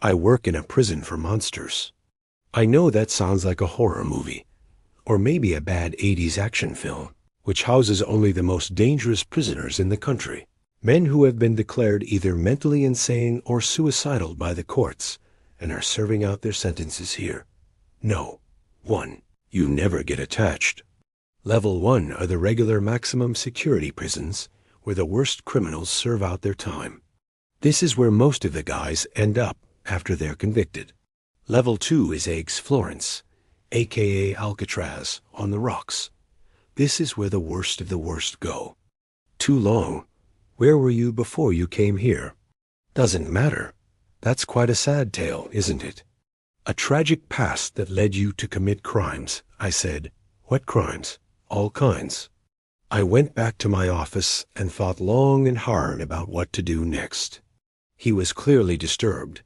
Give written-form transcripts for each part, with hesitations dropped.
I work in a prison for monsters. I know that sounds like a horror movie, or maybe a bad 80s action film, which houses only the most dangerous prisoners in the country. Men who have been declared either mentally insane or suicidal by the courts and are serving out their sentences here. No. 1. You never get attached. Level 1 are the regular maximum security prisons where the worst criminals serve out their time. This is where most of the guys end up after they're convicted. Level 2 is Aix Florence, aka Alcatraz, on the rocks. This is where the worst of the worst go. Too long. Where were you before you came here? Doesn't matter. That's quite a sad tale, isn't it? A tragic past that led you to commit crimes, I said. What crimes? All kinds. I went back to my office and thought long and hard about what to do next. He was clearly disturbed,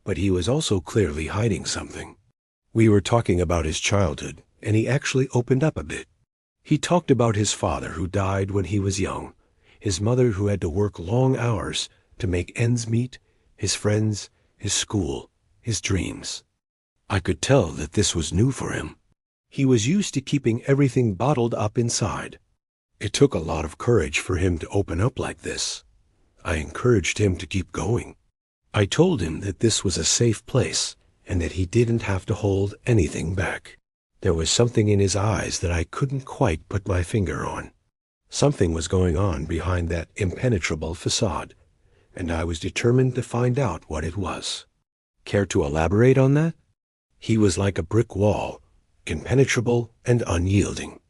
but he was also clearly hiding something. We were talking about his childhood, and he actually opened up a bit. He talked about his father who died when he was young, his mother who had to work long hours to make ends meet, his friends, his school, his dreams. I could tell that this was new for him. He was used to keeping everything bottled up inside. It took a lot of courage for him to open up like this. I encouraged him to keep going. I told him that this was a safe place and that he didn't have to hold anything back. There was something in his eyes that I couldn't quite put my finger on. Something was going on behind that impenetrable facade, and I was determined to find out what it was. Care to elaborate on that? He was like a brick wall, impenetrable and unyielding.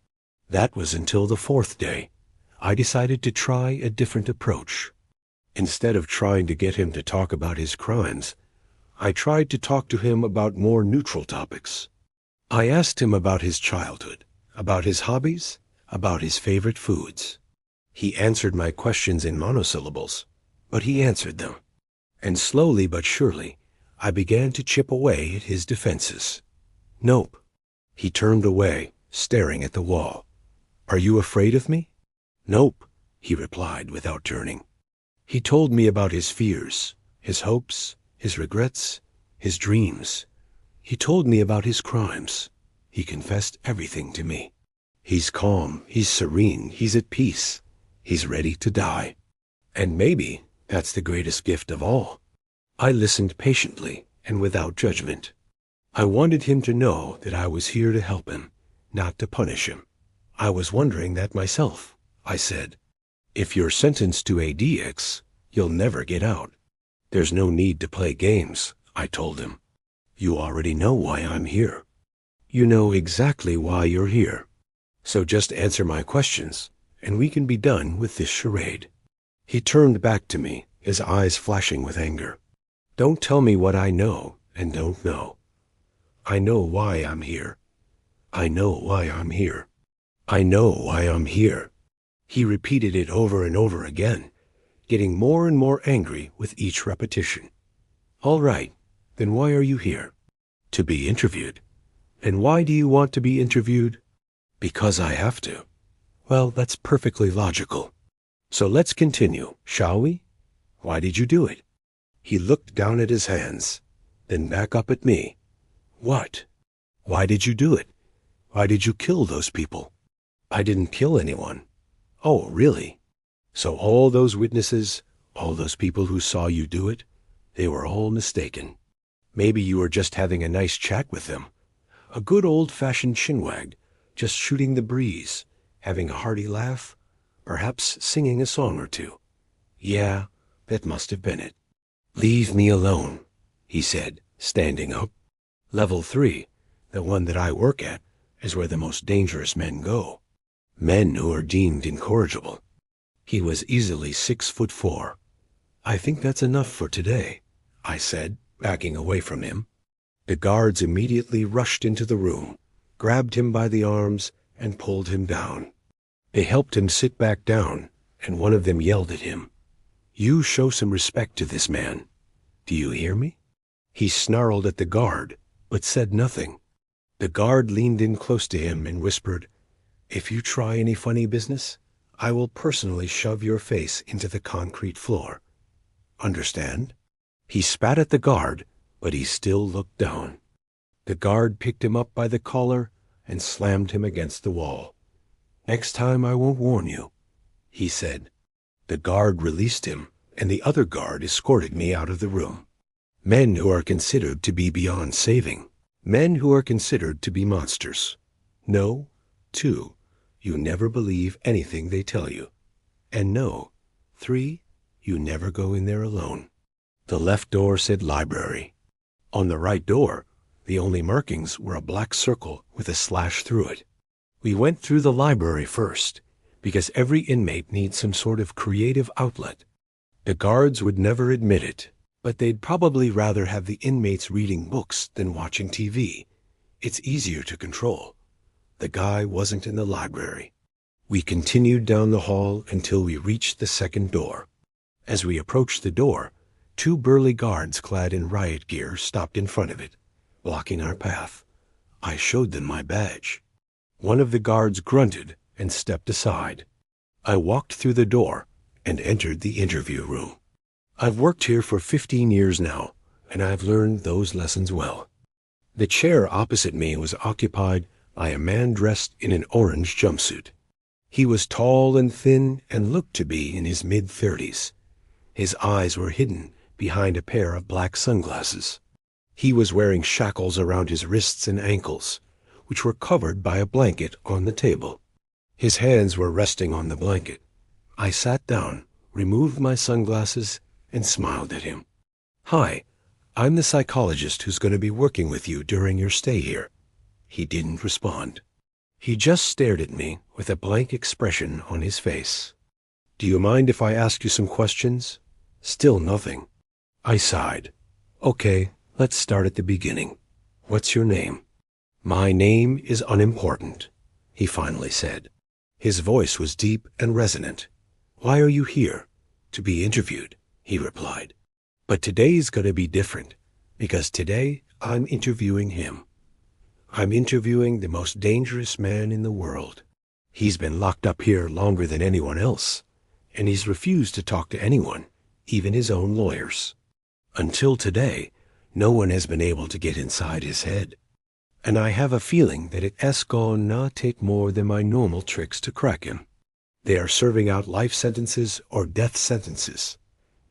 That was until the 4th day. I decided to try a different approach. Instead of trying to get him to talk about his crimes, I tried to talk to him about more neutral topics. I asked him about his childhood, about his hobbies, about his favorite foods. He answered my questions in monosyllables, but he answered them. And slowly but surely, I began to chip away at his defenses. Nope. He turned away, staring at the wall. Are you afraid of me? Nope, he replied without turning. He told me about his fears, his hopes, his regrets, his dreams. He told me about his crimes. He confessed everything to me. He's calm, he's serene, he's at peace. He's ready to die. And maybe that's the greatest gift of all. I listened patiently and without judgment. I wanted him to know that I was here to help him, not to punish him. I was wondering that myself, I said. If you're sentenced to a DX, you'll never get out. There's no need to play games, I told him. You already know why I'm here. You know exactly why you're here. So just answer my questions, and we can be done with this charade. He turned back to me, his eyes flashing with anger. Don't tell me what I know and don't know. I know why I'm here. I know why I'm here. I know why I'm here. He repeated it over and over again, getting more and more angry with each repetition. All right, then why are you here? To be interviewed. And why do you want to be interviewed? Because I have to. Well, that's perfectly logical. So let's continue, shall we? Why did you do it? He looked down at his hands, then back up at me. What? Why did you do it? Why did you kill those people? I didn't kill anyone. Oh, really? So all those witnesses, all those people who saw you do it, they were all mistaken. Maybe you were just having a nice chat with them. A good old-fashioned chinwag, just shooting the breeze, having a hearty laugh, perhaps singing a song or two. Yeah, that must have been it. Leave me alone, he said, standing up. Level 3, the one that I work at, is where the most dangerous men go. Men who are deemed incorrigible. He was easily 6'4". I think that's enough for today, I said, backing away from him. The guards immediately rushed into the room, grabbed him by the arms, and pulled him down. They helped him sit back down, and one of them yelled at him. You show some respect to this man. Do you hear me? He snarled at the guard, but said nothing. The guard leaned in close to him and whispered, If you try any funny business, I will personally shove your face into the concrete floor. Understand? He spat at the guard, but he still looked down. The guard picked him up by the collar and slammed him against the wall. "Next time I won't warn you," he said. The guard released him, and the other guard escorted me out of the room. Men who are considered to be beyond saving. Men who are considered to be monsters. No. 2. You never believe anything they tell you. And no. 3. You never go in there alone. The left door said library. On the right door, the only markings were a black circle with a slash through it. We went through the library first, because every inmate needs some sort of creative outlet. The guards would never admit it, but they'd probably rather have the inmates reading books than watching TV. It's easier to control. The guy wasn't in the library. We continued down the hall until we reached the second door. As we approached the door, 2 burly guards clad in riot gear stopped in front of it, blocking our path. I showed them my badge. One of the guards grunted and stepped aside. I walked through the door and entered the interview room. I've worked here for 15 years now, and I've learned those lessons well. The chair opposite me was occupied by a man dressed in an orange jumpsuit. He was tall and thin and looked to be in his mid-30s. His eyes were hidden behind a pair of black sunglasses. He was wearing shackles around his wrists and ankles, which were covered by a blanket on the table. His hands were resting on the blanket. I sat down, removed my sunglasses, and smiled at him. "Hi, I'm the psychologist who's going to be working with you during your stay here." He didn't respond. He just stared at me with a blank expression on his face. "Do you mind if I ask you some questions?" Still nothing. I sighed. "Okay, let's start at the beginning. What's your name?" "My name is unimportant," he finally said. His voice was deep and resonant. "Why are you here?" "To be interviewed," he replied. "But today's going to be different, because today I'm interviewing him. I'm interviewing the most dangerous man in the world. He's been locked up here longer than anyone else, and he's refused to talk to anyone, even his own lawyers. Until today, no one has been able to get inside his head. And I have a feeling that it's going to take more than my normal tricks to crack him. They are serving out life sentences or death sentences.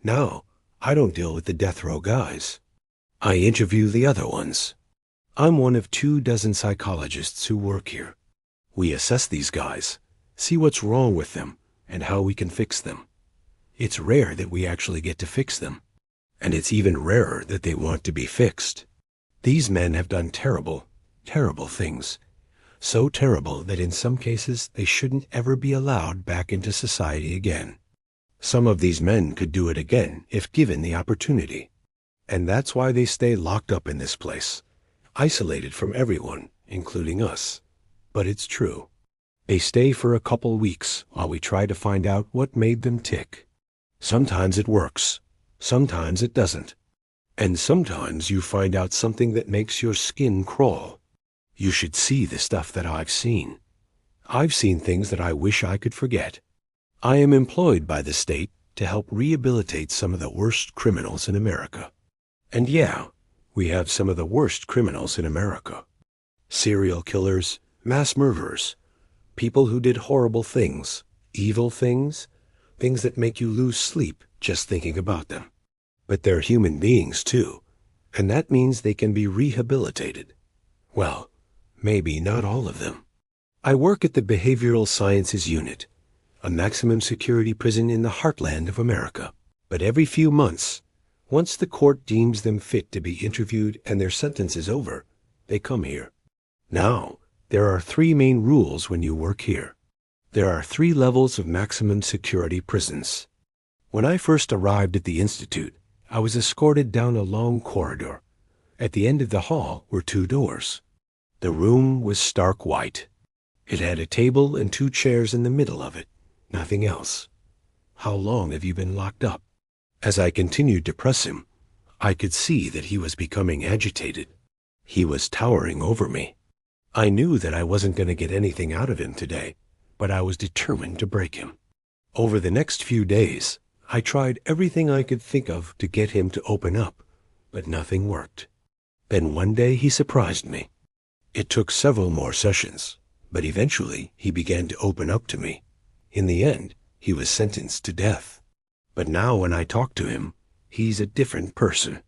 Now, I don't deal with the death row guys. I interview the other ones. I'm one of 24 psychologists who work here. We assess these guys, see what's wrong with them, and how we can fix them. It's rare that we actually get to fix them, and it's even rarer that they want to be fixed. These men have done terrible, terrible things, so terrible that in some cases they shouldn't ever be allowed back into society again. Some of these men could do it again if given the opportunity, and that's why they stay locked up in this place, isolated from everyone, including us. But it's true. They stay for a couple weeks while we try to find out what made them tick. Sometimes it works, sometimes it doesn't, and sometimes you find out something that makes your skin crawl. You should see the stuff that I've seen. I've seen things that I wish I could forget. I am employed by the state to help rehabilitate some of the worst criminals in America. And yeah, we have some of the worst criminals in America. Serial killers, mass murderers, people who did horrible things, evil things, things that make you lose sleep just thinking about them. But they're human beings too, and that means they can be rehabilitated. Well, maybe not all of them. I work at the Behavioral Sciences Unit, a maximum security prison in the heartland of America. But every few months, once the court deems them fit to be interviewed and their sentence is over, they come here. Now, there are 3 main rules when you work here. There are 3 levels of maximum security prisons. When I first arrived at the Institute, I was escorted down a long corridor. At the end of the hall were 2 doors. The room was stark white. It had a table and 2 chairs in the middle of it, nothing else. "How long have you been locked up?" As I continued to press him, I could see that he was becoming agitated. He was towering over me. I knew that I wasn't going to get anything out of him today, but I was determined to break him. Over the next few days, I tried everything I could think of to get him to open up, but nothing worked. Then one day he surprised me. It took several more sessions, but eventually he began to open up to me. In the end, he was sentenced to death. But now when I talk to him, he's a different person.